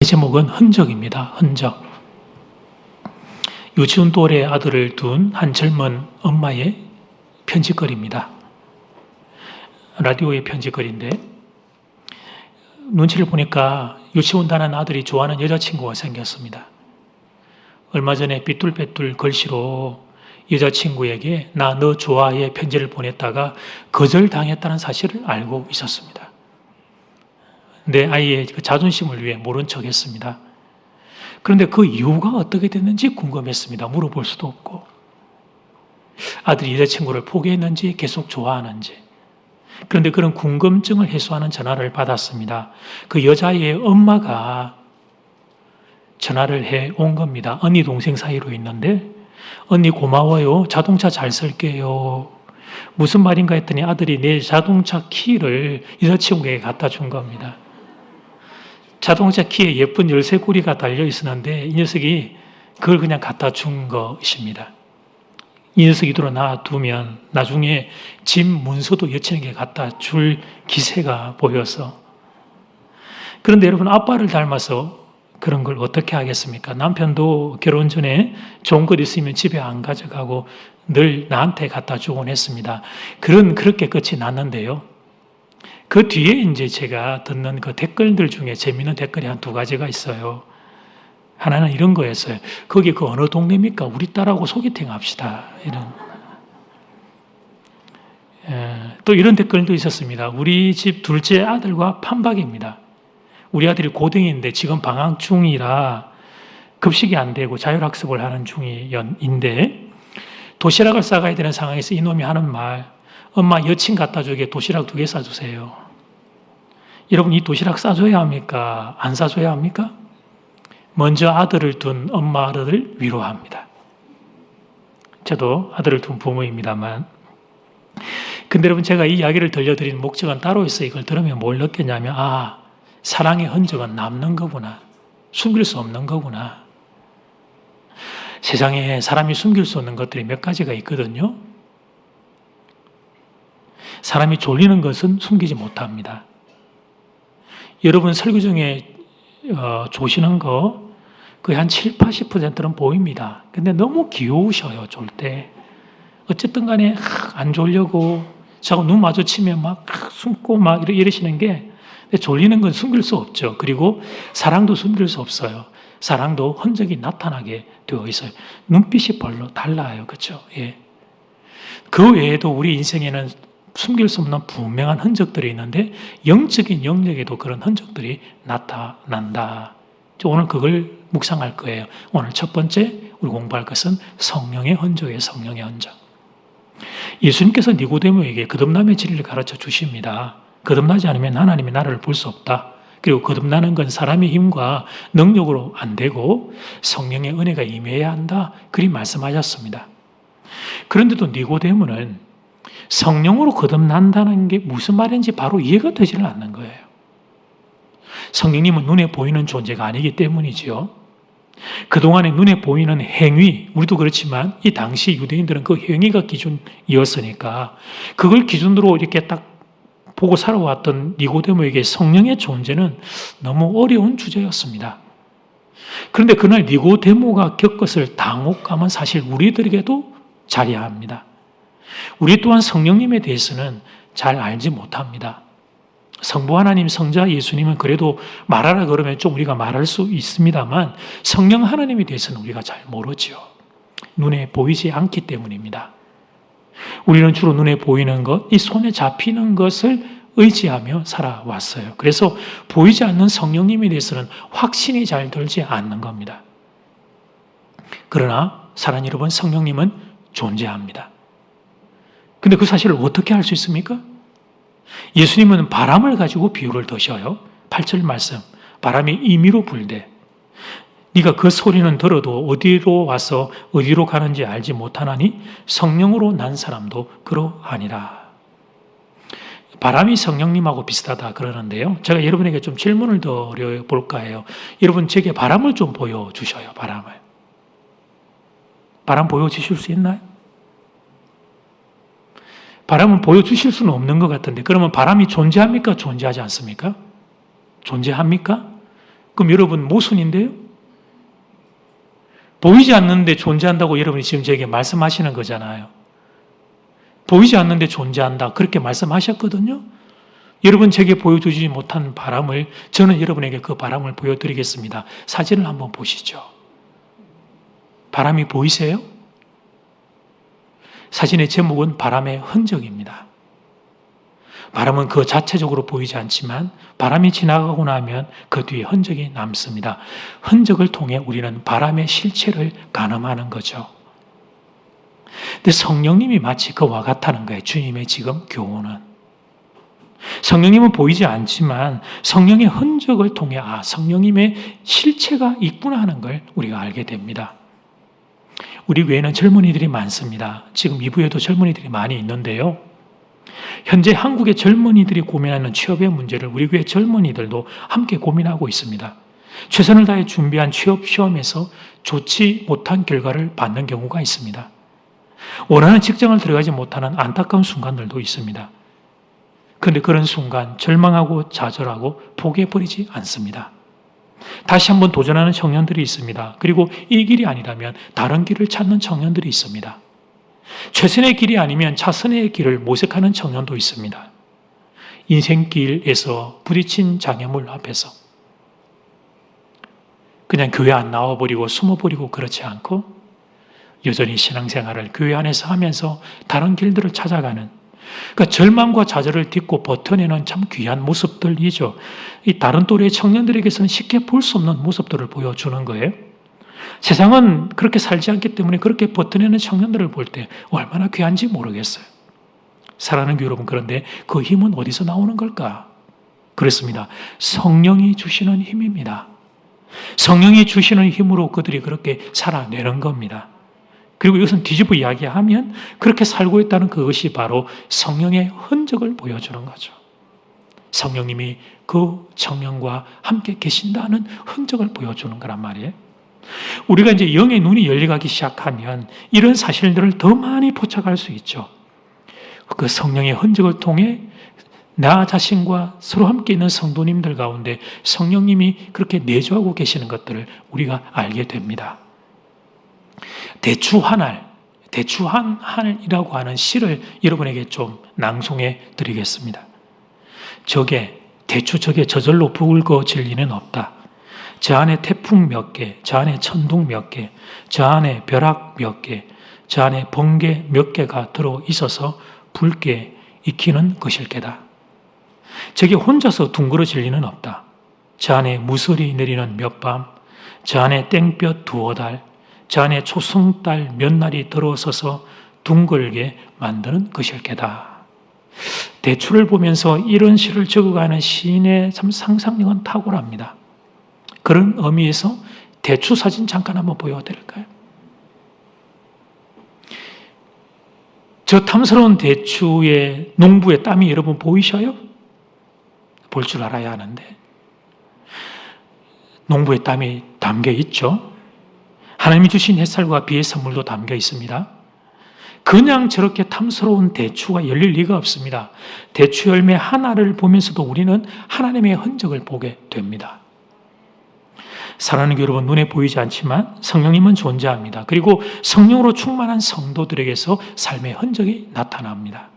제목은 흔적입니다. 흔적. 유치원 또래 아들을 둔 한 젊은 엄마의 편지거리입니다. 라디오의 편지거리인데 눈치를 보니까 유치원 다니는 아들이 좋아하는 여자친구가 생겼습니다. 얼마 전에 삐뚤빼뚤 글씨로 여자친구에게 나 너 좋아해 편지를 보냈다가 거절당했다는 사실을 알고 있었습니다. 내 아이의 자존심을 위해 모른 척했습니다. 그런데 그 이유가 어떻게 됐는지 궁금했습니다. 물어볼 수도 없고. 아들이 여자친구를 포기했는지 계속 좋아하는지. 그런데 그런 궁금증을 해소하는 전화를 받았습니다. 그 여자의 엄마가 전화를 해 온 겁니다. 언니 동생 사이로 있는데 언니 고마워요. 자동차 잘 쓸게요. 무슨 말인가 했더니 아들이 내 자동차 키를 여자친구에게 갖다 준 겁니다. 자동차 키에 예쁜 열쇠고리가 달려 있었는데 이 녀석이 그걸 그냥 갖다 준 것입니다. 이 녀석이 들어 놔두면 나중에 집 문서도 여친에게 갖다 줄 기세가 보여서. 그런데 여러분, 아빠를 닮아서 그런 걸 어떻게 하겠습니까? 남편도 결혼 전에 좋은 것 있으면 집에 안 가져가고 늘 나한테 갖다 주곤 했습니다. 그렇게 끝이 났는데요. 그 뒤에 이제 제가 듣는 그 댓글들 중에 재미있는 댓글이 한 두 가지가 있어요. 하나는 이런 거였어요. 거기 그 어느 동네입니까? 우리 딸하고 소개팅 합시다. 또 이런 댓글도 있었습니다. 우리 집 둘째 아들과 판박입니다. 우리 아들이 고등인데 지금 방학 중이라 급식이 안 되고 자율학습을 하는 중인데 도시락을 싸가야 되는 상황에서 이놈이 하는 말, 엄마 여친 갖다 주게 도시락 2개 싸주세요. 여러분, 이 도시락 싸줘야 합니까? 안 싸줘야 합니까? 먼저 아들을 둔 엄마를 위로합니다. 저도 아들을 둔 부모입니다만. 근데 여러분, 제가 이 이야기를 들려드리는 목적은 따로 있어요. 이걸 들으면 뭘 느꼈냐면, 사랑의 흔적은 남는 거구나. 숨길 수 없는 거구나. 세상에 사람이 숨길 수 없는 것들이 몇 가지가 있거든요. 사람이 졸리는 것은 숨기지 못합니다. 여러분 설교 중에 조시는 거 거의 한 7, 80%는 보입니다. 근데 너무 귀여우셔요, 졸 때. 어쨌든 간에 안 졸려고 자꾸 눈 마주치면 막 숨고 막 이러시는 게, 졸리는 건 숨길 수 없죠. 그리고 사랑도 숨길 수 없어요. 사랑도 흔적이 나타나게 되어 있어요. 눈빛이 별로 달라요. 그렇죠? 예. 그 외에도 우리 인생에는 숨길 수 없는 분명한 흔적들이 있는데 영적인 영역에도 그런 흔적들이 나타난다. 오늘 그걸 묵상할 거예요. 오늘 첫 번째 우리 공부할 것은 성령의 흔적이에요. 성령의 흔적. 예수님께서 니고데모에게 거듭남의 진리를 가르쳐 주십니다. 거듭나지 않으면 하나님의 나라를 볼 수 없다. 그리고 거듭나는 건 사람의 힘과 능력으로 안 되고 성령의 은혜가 임해야 한다. 그리 말씀하셨습니다. 그런데도 니고데모는 성령으로 거듭난다는 게 무슨 말인지 바로 이해가 되지를 않는 거예요. 성령님은 눈에 보이는 존재가 아니기 때문이지요. 그동안에 눈에 보이는 행위, 우리도 그렇지만 이 당시 유대인들은 그 행위가 기준이었으니까 그걸 기준으로 이렇게 딱 보고 살아왔던 니고데모에게 성령의 존재는 너무 어려운 주제였습니다. 그런데 그날 니고데모가 겪었을 당혹감은 사실 우리들에게도 자리합니다. 우리 또한 성령님에 대해서는 잘 알지 못합니다. 성부 하나님, 성자 예수님은 그래도 말하라 그러면 좀 우리가 말할 수 있습니다만 성령 하나님에 대해서는 우리가 잘 모르죠. 눈에 보이지 않기 때문입니다. 우리는 주로 눈에 보이는 것, 이 손에 잡히는 것을 의지하며 살아왔어요. 그래서 보이지 않는 성령님에 대해서는 확신이 잘 들지 않는 겁니다. 그러나 사랑하는 여러분, 성령님은 존재합니다. 근데 그 사실을 어떻게 알 수 있습니까? 예수님은 바람을 가지고 비유를 드셔요. 8절 말씀. 바람이 임의로 불되 네가 그 소리는 들어도 어디로 와서 어디로 가는지 알지 못하나니 성령으로 난 사람도 그러하니라. 바람이 성령님하고 비슷하다 그러는데요. 제가 여러분에게 좀 질문을 드려볼까 해요. 여러분 제게 바람을 좀 보여주셔요. 바람 보여주실 수 있나요? 바람은 보여주실 수는 없는 것 같은데 그러면 바람이 존재합니까? 존재하지 않습니까? 존재합니까? 그럼 여러분 모순인데요? 보이지 않는데 존재한다고 여러분이 지금 저에게 말씀하시는 거잖아요. 보이지 않는데 존재한다. 그렇게 말씀하셨거든요. 여러분 제게 보여주지 못한 바람을 저는 여러분에게 그 바람을 보여드리겠습니다. 사진을 한번 보시죠. 바람이 보이세요? 사진의 제목은 바람의 흔적입니다. 바람은 그 자체적으로 보이지 않지만 바람이 지나가고 나면 그 뒤에 흔적이 남습니다. 흔적을 통해 우리는 바람의 실체를 가늠하는 거죠. 근데 성령님이 마치 그와 같다는 거예요. 주님의 지금 교훈은. 성령님은 보이지 않지만 성령의 흔적을 통해 성령님의 실체가 있구나 하는 걸 우리가 알게 됩니다. 우리 외에는 젊은이들이 많습니다. 지금 이부에도 젊은이들이 많이 있는데요. 현재 한국의 젊은이들이 고민하는 취업의 문제를 우리 교회 젊은이들도 함께 고민하고 있습니다. 최선을 다해 준비한 취업 시험에서 좋지 못한 결과를 받는 경우가 있습니다. 원하는 직장을 들어가지 못하는 안타까운 순간들도 있습니다. 그런데 그런 순간 절망하고 좌절하고 포기해버리지 않습니다. 다시 한번 도전하는 청년들이 있습니다. 그리고 이 길이 아니라면 다른 길을 찾는 청년들이 있습니다. 최선의 길이 아니면 차선의 길을 모색하는 청년도 있습니다. 인생길에서 부딪힌 장애물 앞에서 그냥 교회 안 나와버리고 숨어버리고 그렇지 않고 여전히 신앙생활을 교회 안에서 하면서 다른 길들을 찾아가는, 그러니까 절망과 좌절을 딛고 버텨내는 참 귀한 모습들이죠. 이 다른 또래의 청년들에게서는 쉽게 볼 수 없는 모습들을 보여주는 거예요. 세상은 그렇게 살지 않기 때문에 그렇게 버텨내는 청년들을 볼 때 얼마나 귀한지 모르겠어요. 사랑하는 교회 여러분, 그런데 그 힘은 어디서 나오는 걸까? 그렇습니다. 성령이 주시는 힘입니다. 성령이 주시는 힘으로 그들이 그렇게 살아내는 겁니다. 그리고 이것은 뒤집어 이야기하면 그렇게 살고 있다는 그것이 바로 성령의 흔적을 보여주는 거죠. 성령님이 그 청년과 함께 계신다는 흔적을 보여주는 거란 말이에요. 우리가 이제 영의 눈이 열려가기 시작하면 이런 사실들을 더 많이 포착할 수 있죠. 그 성령의 흔적을 통해 나 자신과 서로 함께 있는 성도님들 가운데 성령님이 그렇게 내주하고 계시는 것들을 우리가 알게 됩니다. 대추 한 알이라고 하는 시를 여러분에게 좀 낭송해 드리겠습니다. 대추 저게 저절로 붉어질 리는 없다. 저 안에 태풍 몇 개, 저 안에 천둥 몇 개, 저 안에 벼락 몇 개, 저 안에 번개 몇 개가 들어 있어서 붉게 익히는 것일 게다. 저게 혼자서 둥그러질 리는 없다. 저 안에 무설이 내리는 몇 밤, 저 안에 땡볕 두어 달, 저 안에 초승달 몇 날이 들어서서 둥글게 만드는 것일 게다. 대추를 보면서 이런 시를 적어가는 시인의 참 상상력은 탁월합니다. 그런 의미에서 대추 사진 잠깐 한번 보여드릴까요? 저 탐스러운 대추의 농부의 땀이 여러분 보이셔요? 볼 줄 알아야 하는데 농부의 땀이 담겨 있죠. 하나님이 주신 햇살과 비의 선물도 담겨 있습니다. 그냥 저렇게 탐스러운 대추가 열릴 리가 없습니다. 대추 열매 하나를 보면서도 우리는 하나님의 흔적을 보게 됩니다. 사랑하는 교회 여러분, 눈에 보이지 않지만 성령님은 존재합니다. 그리고 성령으로 충만한 성도들에게서 삶의 흔적이 나타납니다.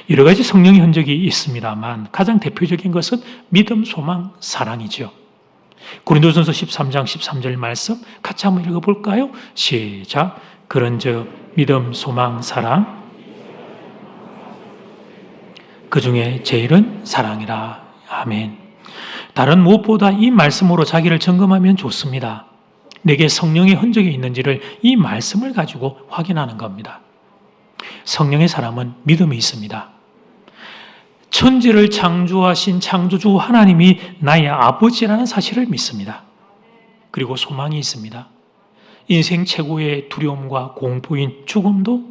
여러 가지 성령의 흔적이 있습니다만 가장 대표적인 것은 믿음, 소망, 사랑이죠. 고린도전서 13장 13절 말씀 같이 한번 읽어볼까요? 시작. 그런즉 믿음, 소망, 사랑, 그 중에 제일은 사랑이라. 아멘. 다른 무엇보다 이 말씀으로 자기를 점검하면 좋습니다. 내게 성령의 흔적이 있는지를 이 말씀을 가지고 확인하는 겁니다. 성령의 사람은 믿음이 있습니다. 천지를 창조하신 창조주 하나님이 나의 아버지라는 사실을 믿습니다. 그리고 소망이 있습니다. 인생 최고의 두려움과 공포인 죽음도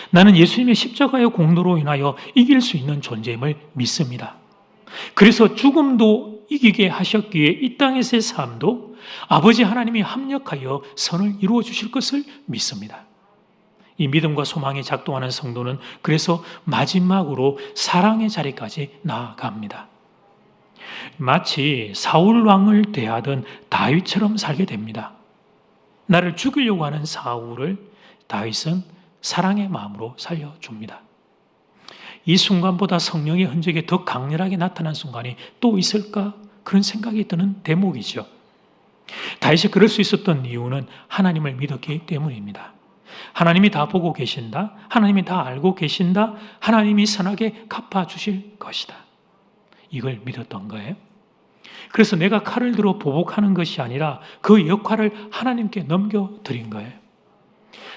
나는 예수님의 십자가의 공로로 인하여 이길 수 있는 존재임을 믿습니다. 그래서 죽음도 이기게 하셨기에 이 땅에서의 삶도 아버지 하나님이 합력하여 선을 이루어 주실 것을 믿습니다. 이 믿음과 소망이 작동하는 성도는 그래서 마지막으로 사랑의 자리까지 나아갑니다. 마치 사울 왕을 대하던 다윗처럼 살게 됩니다. 나를 죽이려고 하는 사울을 다윗은 사랑의 마음으로 살려줍니다. 이 순간보다 성령의 흔적이 더 강렬하게 나타난 순간이 또 있을까? 그런 생각이 드는 대목이죠. 다윗이 그럴 수 있었던 이유는 하나님을 믿었기 때문입니다. 하나님이 다 보고 계신다. 하나님이 다 알고 계신다. 하나님이 선하게 갚아주실 것이다. 이걸 믿었던 거예요. 그래서 내가 칼을 들어 보복하는 것이 아니라 그 역할을 하나님께 넘겨드린 거예요.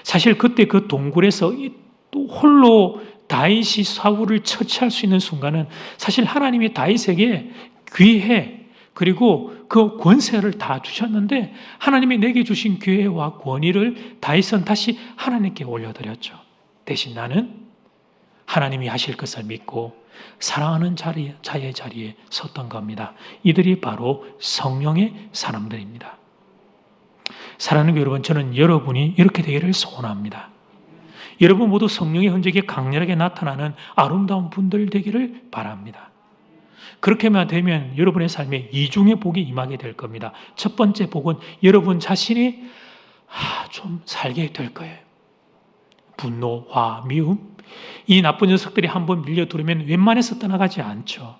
사실 그때 그 동굴에서 또 홀로 다윗이 사울을 처치할 수 있는 순간은 사실 하나님이 다윗에게 기회 그리고 그 권세를 다 주셨는데 하나님이 내게 주신 기회와 권위를 다윗은 다시 하나님께 올려드렸죠. 대신 나는 하나님이 하실 것을 믿고 사랑하는 자의 자리에 섰던 겁니다. 이들이 바로 성령의 사람들입니다. 사랑하는 여러분, 저는 여러분이 이렇게 되기를 소원합니다. 여러분 모두 성령의 흔적이 강렬하게 나타나는 아름다운 분들 되기를 바랍니다. 그렇게만 되면 여러분의 삶에 이중의 복이 임하게 될 겁니다. 첫 번째 복은 여러분 자신이 좀 살게 될 거예요. 분노, 화, 미움, 이 나쁜 녀석들이 한번 밀려들으면 웬만해서 떠나가지 않죠.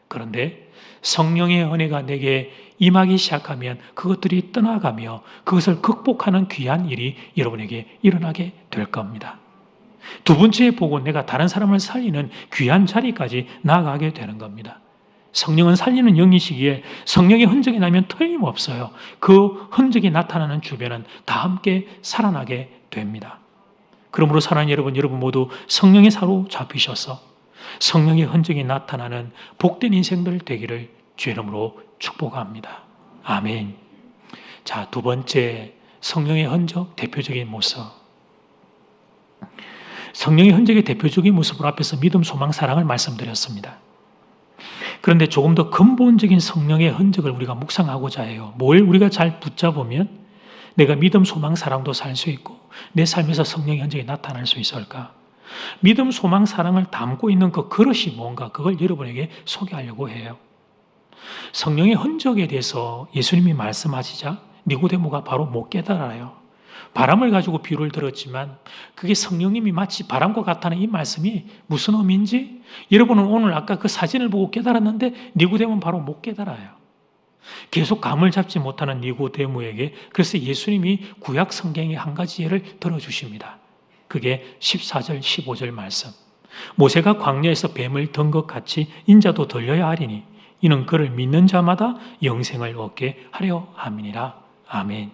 그런데 성령의 은혜가 내게 임하기 시작하면 그것들이 떠나가며 그것을 극복하는 귀한 일이 여러분에게 일어나게 될 겁니다. 두 번째 복은 내가 다른 사람을 살리는 귀한 자리까지 나아가게 되는 겁니다. 성령은 살리는 영이시기에 성령의 흔적이 나면 틀림없어요. 그 흔적이 나타나는 주변은 다 함께 살아나게 됩니다. 그러므로 사랑하는 여러분 모두 성령의 사로잡히셔서 성령의 흔적이 나타나는 복된 인생들 되기를 주의 이름으로 축복합니다. 아멘. 자, 두 번째 성령의 흔적 대표적인 모습. 성령의 흔적의 대표적인 모습으로 앞에서 믿음, 소망, 사랑을 말씀드렸습니다. 그런데 조금 더 근본적인 성령의 흔적을 우리가 묵상하고자 해요. 뭘 우리가 잘 붙잡으면 내가 믿음, 소망, 사랑도 살 수 있고 내 삶에서 성령의 흔적이 나타날 수 있을까? 믿음, 소망, 사랑을 담고 있는 그 그릇이 뭔가 그걸 여러분에게 소개하려고 해요. 성령의 흔적에 대해서 예수님이 말씀하시자 니고데모가 바로 못 깨달아요. 바람을 가지고 비유를 들었지만 그게 성령님이 마치 바람과 같다는 이 말씀이 무슨 의미인지 여러분은 오늘 아까 그 사진을 보고 깨달았는데 니고데모는 바로 못 깨달아요. 계속 감을 잡지 못하는 니고데모에게 그래서 예수님이 구약 성경의 한 가지 예를 들어주십니다. 그게 14절 15절 말씀. 모세가 광야에서 뱀을 든 것 같이 인자도 들려야 하리니 이는 그를 믿는 자마다 영생을 얻게 하려 함이니라. 아멘.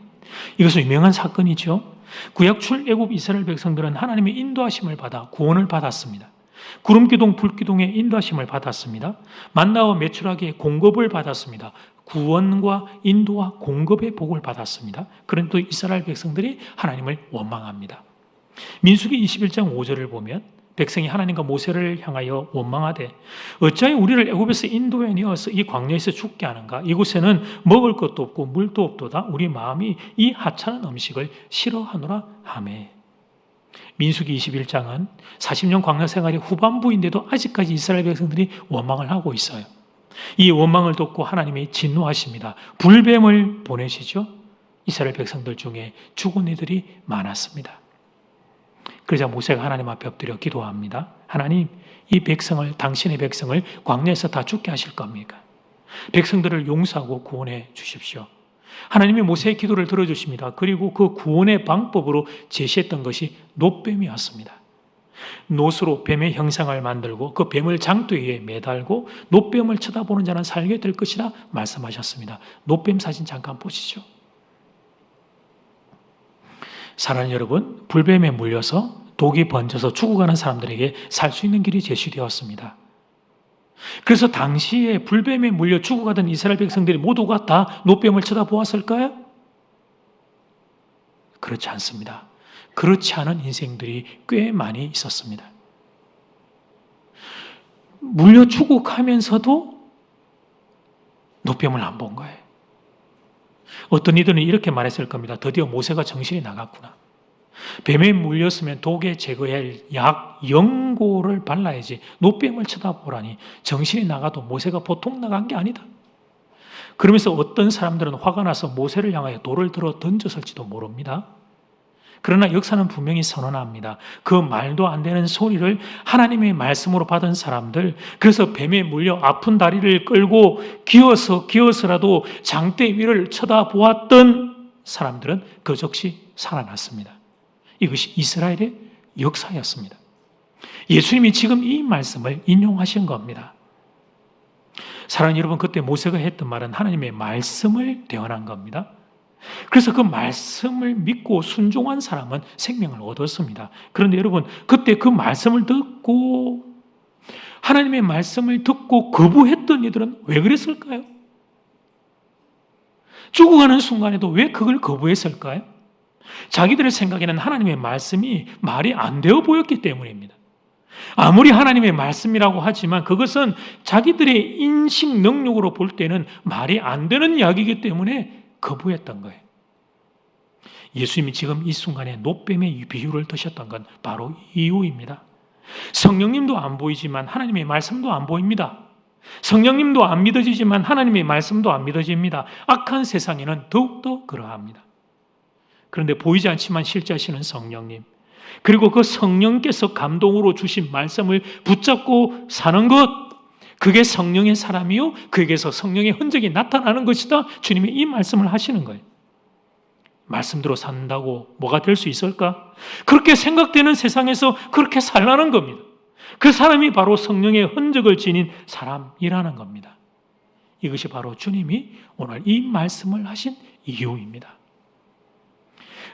이것은 유명한 사건이죠. 구약 출애굽 이스라엘 백성들은 하나님의 인도하심을 받아 구원을 받았습니다. 구름기둥 불기둥의 인도하심을 받았습니다. 만나와 메추라기의 공급을 받았습니다. 구원과 인도와 공급의 복을 받았습니다. 그런데 또 이스라엘 백성들이 하나님을 원망합니다. 민수기 21장 5절을 보면 백성이 하나님과 모세를 향하여 원망하되 어찌하여 우리를 애굽에서 인도해 내어서 이 광야에서 죽게 하는가? 이곳에는 먹을 것도 없고 물도 없도다. 우리 마음이 이 하찮은 음식을 싫어하노라 하매. 민수기 21장은 40년 광야 생활의 후반부인데도 아직까지 이스라엘 백성들이 원망을 하고 있어요. 이 원망을 듣고 하나님이 진노하십니다. 불뱀을 보내시죠. 이스라엘 백성들 중에 죽은 이들이 많았습니다. 그러자 모세가 하나님 앞에 엎드려 기도합니다. 하나님, 이 백성을, 당신의 백성을 광야에서 다 죽게 하실 겁니까? 백성들을 용서하고 구원해 주십시오. 하나님이 모세의 기도를 들어주십니다. 그리고 그 구원의 방법으로 제시했던 것이 놋뱀이었습니다. 놋으로 뱀의 형상을 만들고 그 뱀을 장대 위에 매달고 놋뱀을 쳐다보는 자는 살게 될 것이라 말씀하셨습니다. 놋뱀 사진 잠깐 보시죠. 사랑하는 여러분, 불뱀에 물려서 독이 번져서 죽어가는 사람들에게 살 수 있는 길이 제시되었습니다. 그래서 당시에 불뱀에 물려 죽어가던 이스라엘 백성들이 모두가 다 놋뱀을 쳐다보았을까요? 그렇지 않습니다. 그렇지 않은 인생들이 꽤 많이 있었습니다. 물려 죽어가면서도 놋뱀을 안 본 거예요. 어떤 이들은 이렇게 말했을 겁니다. 드디어 모세가 정신이 나갔구나. 뱀에 물렸으면 독에 제거할 약 연고를 발라야지 노뱀을 쳐다보라니 정신이 나가도 모세가 보통 나간 게 아니다. 그러면서 어떤 사람들은 화가 나서 모세를 향하여 돌을 들어 던졌을지도 모릅니다. 그러나 역사는 분명히 선언합니다. 그 말도 안 되는 소리를 하나님의 말씀으로 받은 사람들, 그래서 뱀에 물려 아픈 다리를 끌고 기어서라도 장대 위를 쳐다보았던 사람들은 그 즉시 살아났습니다. 이것이 이스라엘의 역사였습니다. 예수님이 지금 이 말씀을 인용하신 겁니다. 사랑하는 여러분, 그때 모세가 했던 말은 하나님의 말씀을 대언한 겁니다. 그래서 그 말씀을 믿고 순종한 사람은 생명을 얻었습니다. 그런데 여러분, 그때 그 말씀을 듣고 하나님의 말씀을 듣고 거부했던 이들은 왜 그랬을까요? 죽어가는 순간에도 왜 그걸 거부했을까요? 자기들의 생각에는 하나님의 말씀이 말이 안 되어 보였기 때문입니다. 아무리 하나님의 말씀이라고 하지만 그것은 자기들의 인식 능력으로 볼 때는 말이 안 되는 이야기이기 때문에 거부했던 거예요. 예수님이 지금 이 순간에 노뱀의 비유를 드셨던 건 바로 이유입니다. 성령님도 안 보이지만 하나님의 말씀도 안 보입니다. 성령님도 안 믿어지지만 하나님의 말씀도 안 믿어집니다. 악한 세상에는 더욱더 그러합니다. 그런데 보이지 않지만 실제하시는 성령님, 그리고 그 성령께서 감동으로 주신 말씀을 붙잡고 사는 것, 그게 성령의 사람이요, 그에게서 성령의 흔적이 나타나는 것이다. 주님이 이 말씀을 하시는 거예요. 말씀대로 산다고 뭐가 될 수 있을까? 그렇게 생각되는 세상에서 그렇게 살라는 겁니다. 그 사람이 바로 성령의 흔적을 지닌 사람이라는 겁니다. 이것이 바로 주님이 오늘 이 말씀을 하신 이유입니다.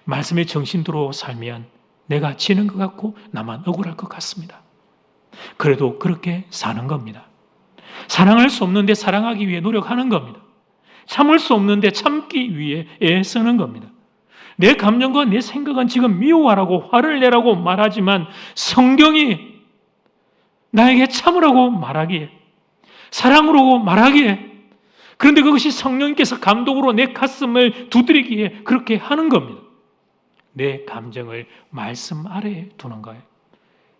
말씀의 정신대로 살면 내가 지는 것 같고 나만 억울할 것 같습니다. 그래도 그렇게 사는 겁니다. 사랑할 수 없는데 사랑하기 위해 노력하는 겁니다. 참을 수 없는데 참기 위해 애쓰는 겁니다. 내 감정과 내 생각은 지금 미워하라고 화를 내라고 말하지만 성경이 나에게 참으라고 말하기에, 사랑으로 말하기에, 그런데 그것이 성령께서 감동으로 내 가슴을 두드리기에 그렇게 하는 겁니다. 내 감정을 말씀 아래에 두는 거예요.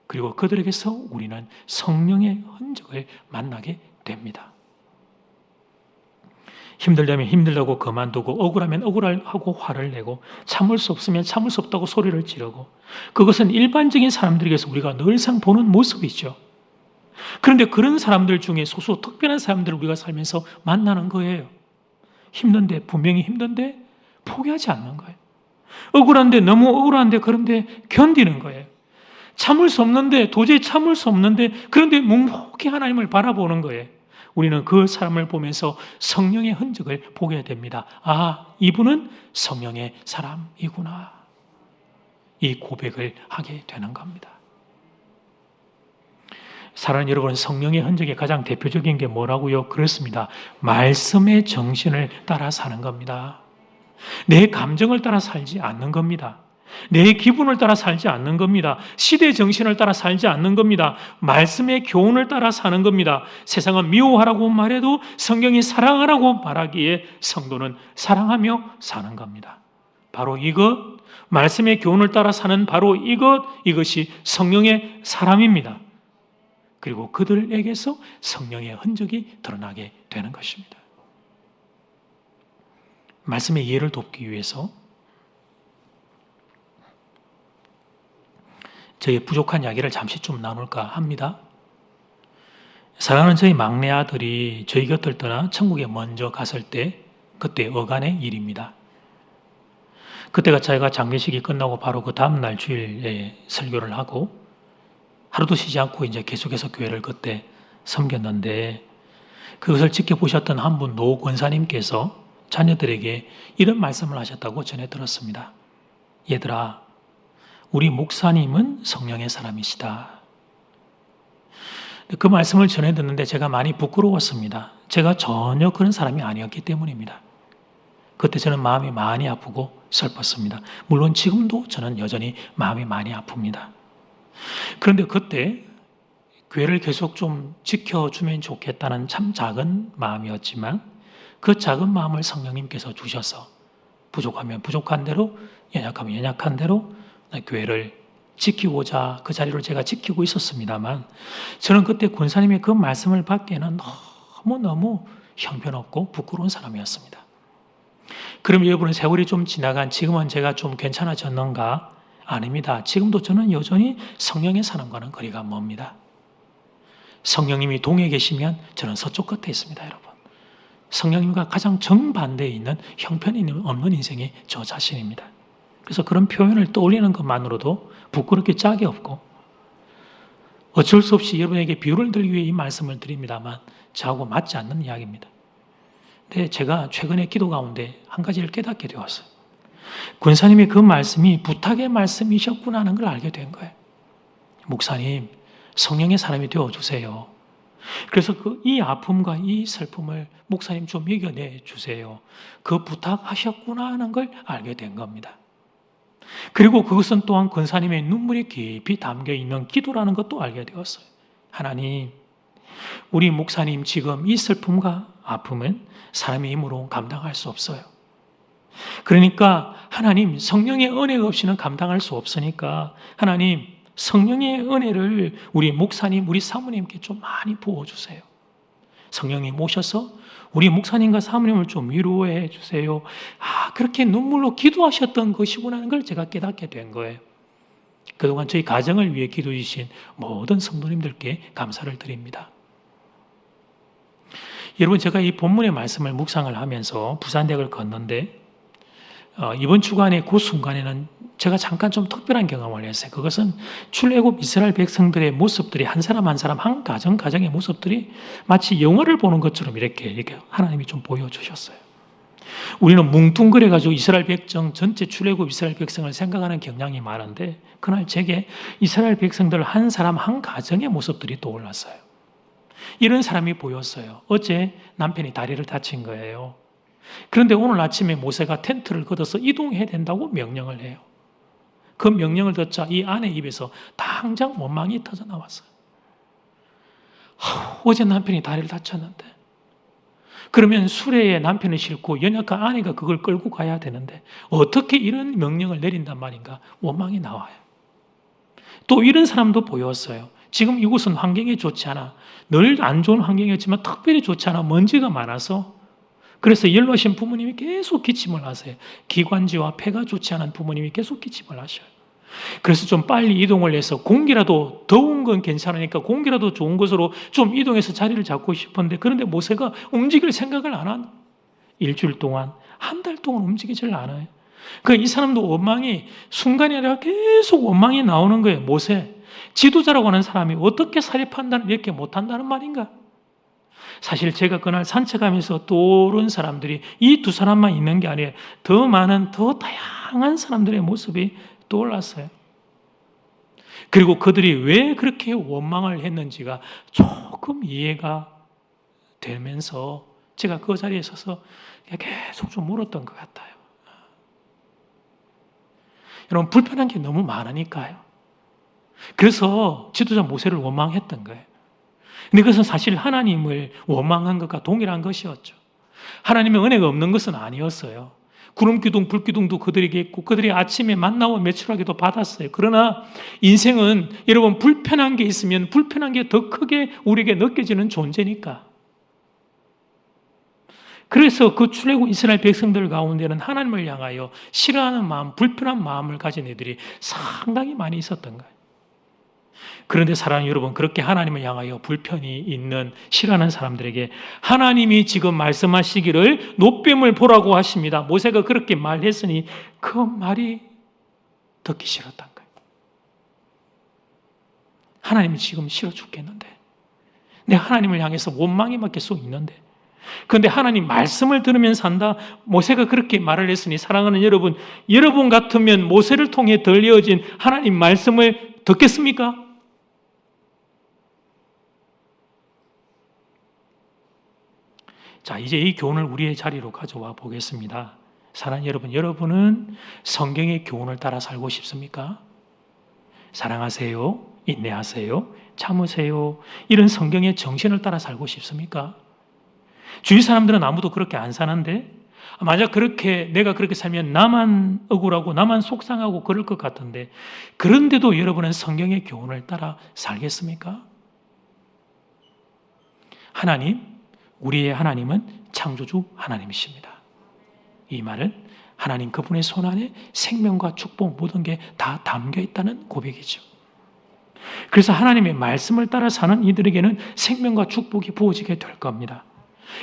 그리고 그들에게서 우리는 성령의 흔적을 만나게 됩니다. 힘들다면 힘들다고 그만두고, 억울하면 억울하고 화를 내고, 참을 수 없으면 참을 수 없다고 소리를 지르고, 그것은 일반적인 사람들에게서 우리가 늘상 보는 모습이죠. 그런데 그런 사람들 중에 소수 특별한 사람들을 우리가 살면서 만나는 거예요. 힘든데, 분명히 힘든데 포기하지 않는 거예요. 억울한데, 너무 억울한데, 그런데 견디는 거예요. 참을 수 없는데, 도저히 참을 수 없는데, 그런데 묵묵히 하나님을 바라보는 거예요. 우리는 그 사람을 보면서 성령의 흔적을 보게 됩니다. 아, 이분은 성령의 사람이구나. 이 고백을 하게 되는 겁니다. 사랑하는 여러분, 성령의 흔적의 가장 대표적인 게 뭐라고요? 그렇습니다. 말씀의 정신을 따라 사는 겁니다. 내 감정을 따라 살지 않는 겁니다. 내 기분을 따라 살지 않는 겁니다. 시대 정신을 따라 살지 않는 겁니다. 말씀의 교훈을 따라 사는 겁니다. 세상은 미워하라고 말해도 성경이 사랑하라고 말하기에 성도는 사랑하며 사는 겁니다. 바로 이것, 말씀의 교훈을 따라 사는 바로 이것이 성령의 사람입니다. 그리고 그들에게서 성령의 흔적이 드러나게 되는 것입니다. 말씀의 이해를 돕기 위해서 저의 부족한 이야기를 잠시 좀 나눌까 합니다. 사랑하는 저희 막내 아들이 저희 곁을 떠나 천국에 먼저 갔을 때, 그때 어간의 일입니다. 그때가 제가 장례식이 끝나고 바로 그 다음날 주일에 설교를 하고 하루도 쉬지 않고 이제 계속해서 교회를 그때 섬겼는데, 그것을 지켜보셨던 한 분 노 권사님께서 자녀들에게 이런 말씀을 하셨다고 전해 들었습니다. 얘들아, 우리 목사님은 성령의 사람이시다. 그 말씀을 전해 듣는데 제가 많이 부끄러웠습니다. 제가 전혀 그런 사람이 아니었기 때문입니다. 그때 저는 마음이 많이 아프고 슬펐습니다. 물론 지금도 저는 여전히 마음이 많이 아픕니다. 그런데 그때 교회를 계속 좀 지켜주면 좋겠다는 참 작은 마음이었지만, 그 작은 마음을 성령님께서 주셔서 부족하면 부족한 대로, 연약하면 연약한 대로 교회를 지키고자 그 자리를 제가 지키고 있었습니다만 저는 그때 권사님의 그 말씀을 받기에는 너무너무 형편없고 부끄러운 사람이었습니다. 그럼 여러분은 세월이 좀 지나간 지금은 제가 좀 괜찮아졌는가? 아닙니다. 지금도 저는 여전히 성령의 사람과는 거리가 멉니다. 성령님이 동해 계시면 저는 서쪽 끝에 있습니다, 여러분. 성령님과 가장 정반대에 있는 형편이 없는 인생이 저 자신입니다. 그래서 그런 표현을 떠올리는 것만으로도 부끄럽게 짝이 없고 어쩔 수 없이 여러분에게 비유를 들기 위해 이 말씀을 드립니다만 저하고 맞지 않는 이야기입니다. 근데 제가 최근에 기도 가운데 한 가지를 깨닫게 되었어요. 권사님의 그 말씀이 부탁의 말씀이셨구나 하는 걸 알게 된 거예요. 목사님, 성령의 사람이 되어주세요. 그래서 이 아픔과 이 슬픔을 목사님 좀 이겨내 주세요. 그 부탁하셨구나 하는 걸 알게 된 겁니다. 그리고 그것은 또한 권사님의 눈물이 깊이 담겨있는 기도라는 것도 알게 되었어요. 하나님, 우리 목사님 지금 이 슬픔과 아픔은 사람의 힘으로 감당할 수 없어요. 그러니까 하나님, 성령의 은혜가 없이는 감당할 수 없으니까 하나님, 성령의 은혜를 우리 목사님, 우리 사모님께 좀 많이 부어주세요. 성령님 오셔서 우리 목사님과 사모님을 좀 위로해 주세요. 그렇게 눈물로 기도하셨던 것이구나 하는 걸 제가 깨닫게 된 거예요. 그동안 저희 가정을 위해 기도해 주신 모든 성도님들께 감사를 드립니다. 여러분, 제가 이 본문의 말씀을 묵상을 하면서 부산대학을 걷는데 이번 주간에 그 순간에는 제가 잠깐 좀 특별한 경험을 했어요. 그것은 출애굽 이스라엘 백성들의 모습들이 한 사람 한 사람 한 가정의 모습들이 마치 영화를 보는 것처럼 이렇게 하나님이 좀 보여주셨어요. 우리는 뭉뚱그려가지고 이스라엘 백성 전체 출애굽 이스라엘 백성을 생각하는 경향이 많은데 그날 제게 이스라엘 백성들 한 사람 한 가정의 모습들이 떠올랐어요. 이런 사람이 보였어요. 어제 남편이 다리를 다친 거예요. 그런데 오늘 아침에 모세가 텐트를 걷어서 이동해야 된다고 명령을 해요. 그 명령을 듣자 이 아내 입에서 당장 원망이 터져 나왔어요. 어제 남편이 다리를 다쳤는데 그러면 수레에 남편을 싣고 연약한 아내가 그걸 끌고 가야 되는데 어떻게 이런 명령을 내린단 말인가 원망이 나와요. 또 이런 사람도 보였어요. 지금 이곳은 환경이 좋지 않아. 늘 안 좋은 환경이었지만 특별히 좋지 않아. 먼지가 많아서 그래서 연로하신 부모님이 계속 기침을 하세요. 기관지와 폐가 좋지 않은 부모님이 계속 기침을 하셔요. 그래서 좀 빨리 이동을 해서 공기라도 더운 건 괜찮으니까 공기라도 좋은 곳으로 좀 이동해서 자리를 잡고 싶은데 그런데 모세가 움직일 생각을 안 하는 일주일 동안 한 달 동안 움직이질 않아요. 이 사람도 원망이 순간이 아니라 계속 원망이 나오는 거예요. 모세, 지도자라고 하는 사람이 어떻게 사례 판단을 이렇게 못한다는 말인가? 사실 제가 그날 산책하면서 떠오른 사람들이 이 두 사람만 있는 게 아니에요. 더 많은 더 다양한 사람들의 모습이 떠올랐어요. 그리고 그들이 왜 그렇게 원망을 했는지가 조금 이해가 되면서 제가 그 자리에 서서 계속 좀 물었던 것 같아요. 여러분, 불편한 게 너무 많으니까요. 그래서 지도자 모세를 원망했던 거예요. 근데 그것은 사실 하나님을 원망한 것과 동일한 것이었죠. 하나님의 은혜가 없는 것은 아니었어요. 구름기둥, 불기둥도 그들에게 있고 그들이 아침에 만나와 매출하기도 받았어요. 그러나 인생은 여러분 불편한 게 있으면 불편한 게 더 크게 우리에게 느껴지는 존재니까. 그래서 그 출애굽 이스라엘 백성들 가운데는 하나님을 향하여 싫어하는 마음, 불편한 마음을 가진 이들이 상당히 많이 있었던 거예요. 그런데 사랑하는 여러분, 그렇게 하나님을 향하여 불편이 있는 싫어하는 사람들에게 하나님이 지금 말씀하시기를 노뱀을 보라고 하십니다. 모세가 그렇게 말했으니 그 말이 듣기 싫었던 거예요. 하나님이 지금 싫어 죽겠는데 내 하나님을 향해서 원망이 막 계속 있는데 그런데 하나님 말씀을 들으면서 산다. 모세가 그렇게 말을 했으니 사랑하는 여러분, 여러분 같으면 모세를 통해 들려진 하나님 말씀을 듣겠습니까? 자, 이제 이 교훈을 우리의 자리로 가져와 보겠습니다. 사랑하는 여러분, 여러분은 성경의 교훈을 따라 살고 싶습니까? 사랑하세요, 인내하세요, 참으세요. 이런 성경의 정신을 따라 살고 싶습니까? 주위 사람들은 아무도 그렇게 안 사는데 만약 내가 그렇게 살면 나만 억울하고 나만 속상하고 그럴 것 같은데, 그런데도 여러분은 성경의 교훈을 따라 살겠습니까? 우리의 하나님은 창조주 하나님이십니다. 이 말은 하나님 그분의 손 안에 생명과 축복 모든 게 다 담겨 있다는 고백이죠. 그래서 하나님의 말씀을 따라 사는 이들에게는 생명과 축복이 부어지게 될 겁니다.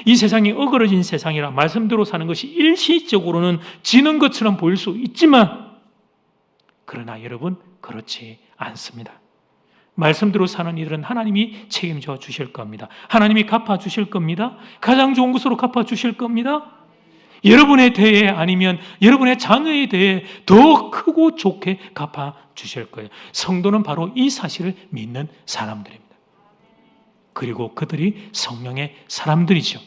이 세상이 어그러진 세상이라 말씀대로 사는 것이 일시적으로는 지는 것처럼 보일 수 있지만, 그러나 여러분, 그렇지 않습니다. 말씀대로 사는 이들은 하나님이 책임져 주실 겁니다. 하나님이 갚아 주실 겁니다. 가장 좋은 것으로 갚아 주실 겁니다. 여러분에 대해 아니면 여러분의 자녀에 대해 더 크고 좋게 갚아 주실 거예요. 성도는 바로 이 사실을 믿는 사람들입니다. 그리고 그들이 성령의 사람들이죠.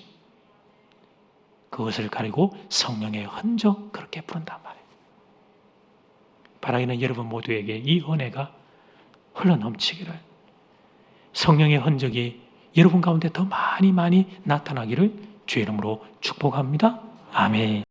그것을 가리고 성령의 흔적, 그렇게 부른단 말이에요. 바라기는 여러분 모두에게 이 은혜가 흘러넘치기를, 성령의 흔적이 여러분 가운데 더 많이 나타나기를 주의 이름으로 축복합니다. 아멘.